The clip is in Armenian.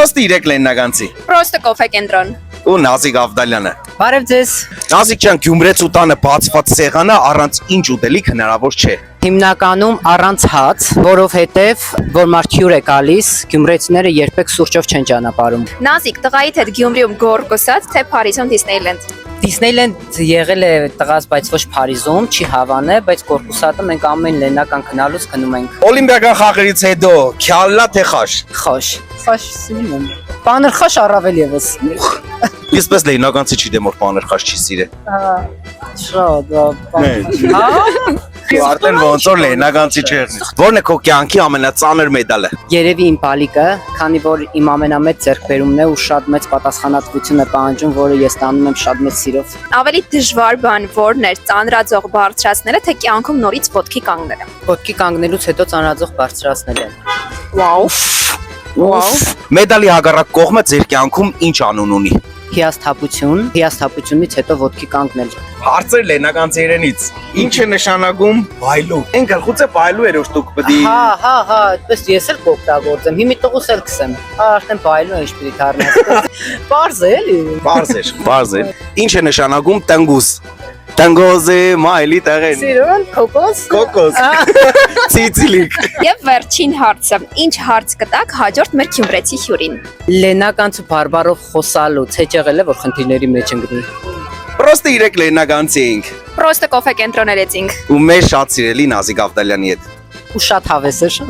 Պրոստը 3 լեննագանցի։ Պրոստը կոֆե կենտրոն։ Ու Նազիկ Ավդալյանը։ Բարև ձեզ։ Նազիկ ջան, Գյումրեց ու տանը բացված սեղանը առանց ինչ ուտելիք հնարավոր չէ։ Հիմնականում առանց հաց, որովհետև որ մարդ հյուր է գալիս, գյումրեցիները երբեք սուրճով չեն ճանապարհում։ Նազիկ, տղայիդ հետ Գյումրիում գորգոսած, թե Փարիզում Դիսնեյլենդ։ Դիսնեյլենդ եղել է տղաս, բայց ոչ Փարիզում, չի հավանե, բայց Կորպուսատը մենք ամեն լեննական գնալուց գնում ենք։ Օլիմպիական խաղերից հետո քյալլա թե խաշ։ Խոշ։ Խոշ սիրում եմ։ Պաներ խոշ առավել եւս։ Իսպես լեննագանցի չի դեմ որ բաներ խաշ չի սիրե։ Շատ։ Դու արդեն ոնց որ լեննագանցի չեղնի։ Որն է քո կյանքի ամենածանր մեդալը։ Երևի իմ բալիկը, քանի որ իմ ամենամեծ ձեռքբերումն է ու շատ մեծ պատասխանատվություն է պահանջում, որը ես տանում եմ շատ մեծ սիրով։ Ավելի դժվար բան որն էր ծանրաձող բարձրացնելը, թե կյանքում նորից ոտքի կանգնելը։ Ոտքի կանգնելուց հետո ծանրաձող բարձրացնել եմ։ Վաու։ Վաու։ Մեդալի հակառակ կողմը ձեր կյանքում ինչ անուն ունի։ Հիասթափություն, հիասթափությունից հետո ոտքի կանգնել։ Հարցեր լեննագանցերենից։ Ինչ է նշանակում բայլու։ Այն գլխուց է բայլու էր որ դուք պետք է Հա, այդպես ես էլ կօգտագործեմ։ Հիմի տղուս էլ կսեմ։ Արդեն բայլու ինչ պիտի դառնա։ Պարզ է էլի։ Բարձր։ Ինչ է նշանակում տնգուս։ Տանգոզե մայլի տղեն։ Սիրուն, կոկոս։ Կոկոս։ Ցիցիլիկ։ Եվ վերջին հարցը, ինչ հարց կտաք հաջորդ մեր Գյումրեցի հյուրին։ Լեննականց ու բարբարով խոսալուց հեչ եղել է որ խնդիրների մեջ ընկնի։ Պրոստը 3 լեննագանցի էինք։ Պրոստը կոֆե կենտրոն երեցինք։ Ու մեր շատ սիրելի Նազիկ Ավդալյանի հետ։ Ու շատ հավես էր։